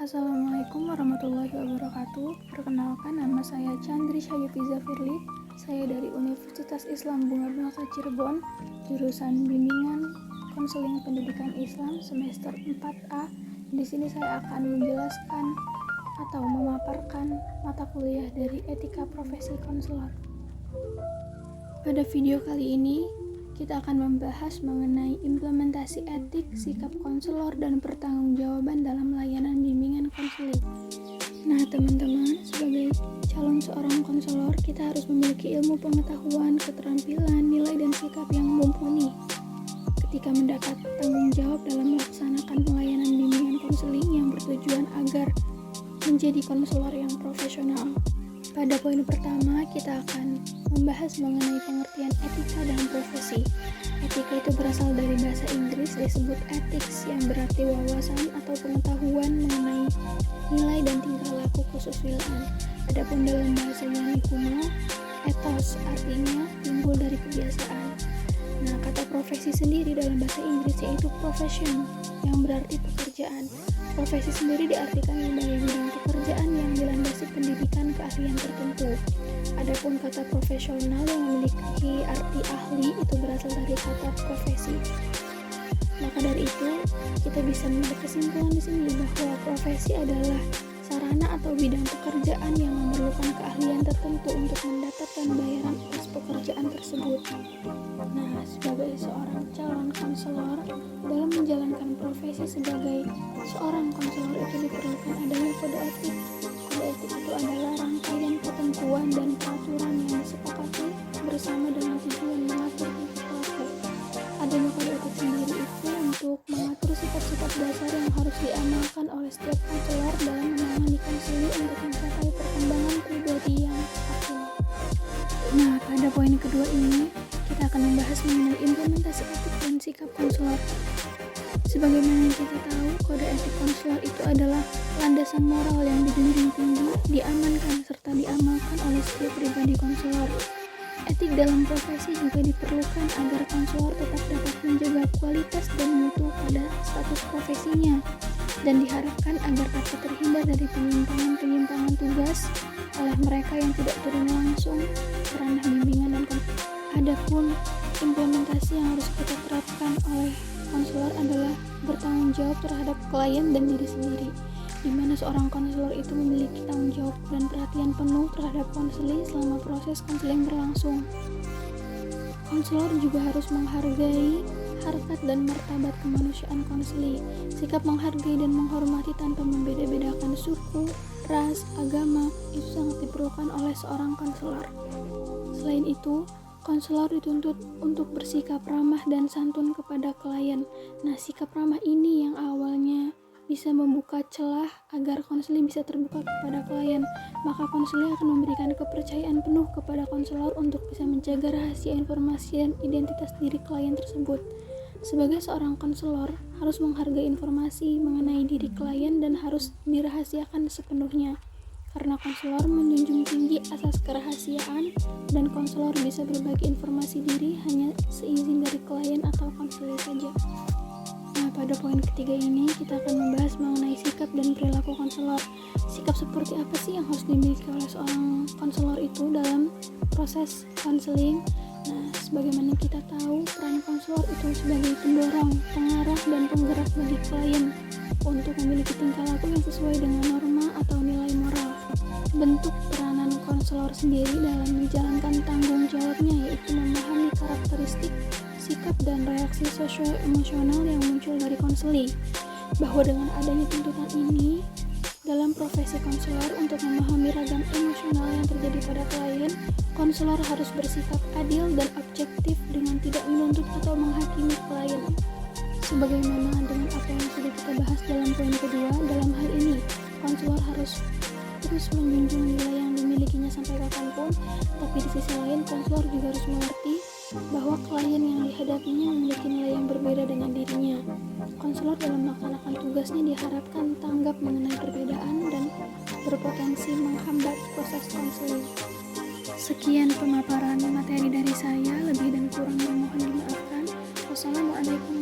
Assalamualaikum warahmatullahi wabarakatuh. Perkenalkan, nama saya Chandri Syayufiza Firly. Saya dari Universitas Islam Bunga Bangsa Cirebon, jurusan Bimbingan Konseling Pendidikan Islam semester 4A. Di sini saya akan menjelaskan atau memaparkan mata kuliah dari Etika Profesi Konselor. Pada video kali ini, kita akan membahas mengenai implementasi etik, sikap konselor, dan pertanggungjawaban dalam layanan bimbingan konseling. Nah, teman-teman, sebagai calon seorang konselor, kita harus memiliki ilmu pengetahuan, keterampilan, nilai, dan sikap yang mumpuni. Ketika mendapat tanggung jawab dalam melaksanakan pelayanan bimbingan konseling yang bertujuan agar menjadi konselor yang profesional. Pada poin pertama, kita akan membahas mengenai pengertian etika dalam profesi. Etika itu berasal dari bahasa Inggris disebut ethics, yang berarti wawasan atau pengetahuan mengenai nilai dan tingkah laku kesusilaan. Adapun dalam bahasa Yunani kuno, ethos artinya timbul dari kebiasaan. Nah, kata profesi sendiri dalam bahasa Inggris yaitu profession, yang berarti pekerjaan. Profesi sendiri diartikan sebagai bidang pekerjaan yang dilandasi pendidikan keahlian tertentu. Adapun kata profesional yang memiliki arti ahli itu berasal dari kata profesi. Maka dari itu, kita bisa membuat kesimpulan di sini bahwa profesi adalah sarana atau bidang pekerjaan yang memerlukan keahlian tertentu untuk mendapatkan bayaran atas pekerjaan tersebut. Nah, sebagai seorang calon konselor, dalam menjalankan profesi sebagai seorang konselor itu diperlukan adanya kode etik. Kode etik itu adalah rangkaian ketentuan dan peraturan yang disepakati bersama dengan tujuan mengatur tingkah laku. Adanya kode etik sendiri itu untuk mengatur sifat-sifat dasar yang harus diamalkan oleh setiap konselor dalam menangani konseling untuk mencapai perkembangan pribadi yang optimal. Nah, pada poin kedua ini, kita akan membahas mengenai implementasi etik dan sikap konselor. Sebagaimana yang kita tahu, kode etik konselor itu adalah landasan moral yang dijunjung tinggi, diamankan, serta diamalkan oleh setiap pribadi konselor. Etik dalam profesi juga diperlukan agar konselor tetap dapat menjaga kualitas dan mutu pada status profesinya, dan diharapkan agar dapat terhindar dari penyimpangan-penyimpangan tugas oleh mereka yang tidak turun langsung ke ranah bimbingan dan konseling. Adapun implementasi yang harus kita terapkan oleh konselor adalah bertanggung jawab terhadap klien dan diri sendiri, di mana seorang konselor itu memiliki tanggung jawab dan perhatian penuh terhadap konseling selama proses konseling berlangsung. Konselor juga harus menghargai harkat dan martabat kemanusiaan konseling. Sikap menghargai dan menghormati tanpa membeda-bedakan suku, ras, agama itu sangat diperlukan oleh seorang konselor. Selain itu, konselor dituntut untuk bersikap ramah dan santun kepada klien. Nah, sikap ramah ini yang awalnya bisa membuka celah agar konseling bisa terbuka kepada klien, maka konseling akan memberikan kepercayaan penuh kepada konselor untuk bisa menjaga rahasia informasi dan identitas diri klien tersebut. Sebagai seorang konselor, harus menghargai informasi mengenai diri klien dan harus dirahasiakan sepenuhnya. Karena konselor menjunjung tinggi asas kerahasiaan dan konselor bisa berbagi informasi diri hanya seizin dari klien atau konselor saja. Nah, pada poin ketiga ini kita akan membahas mengenai sikap dan perilaku konselor. Sikap seperti apa sih yang harus dimiliki oleh seorang konselor itu dalam proses konseling? Nah, sebagaimana kita tahu, peran konselor itu sebagai pendorong, pengarah, dan penggerak bagi klien untuk memiliki tingkah laku yang sesuai dengan norma atau nilai moral. Bentuk peranan konselor sendiri dalam menjalankan tanggung jawabnya yaitu memahami karakteristik, sikap, dan reaksi sosio-emosional yang muncul dari konseling. Bahwa dengan adanya tuntutan ini, dalam profesi konselor untuk memahami ragam emosional yang terjadi pada klien, konselor harus bersikap adil dan objektif dengan tidak menuntut atau menghakimi klien. Sebagaimana dengan apa yang sudah kita bahas dalam poin kedua, dalam hal ini, konselor harus terus menjunjung nilai yang dimilikinya sampai kapanpun, tapi di sisi lain, konselor juga harus mengerti bahwa klien yang dihadapinya memiliki nilai yang berbeda dengan dirinya. Konselor dalam melaksanakan tugasnya diharapkan tanggap mengenai perbedaan dan berpotensi menghambat proses konseling. Sekian pemaparan materi dari saya, lebih dan kurangnya mohon dimaafkan. Wassalamualaikum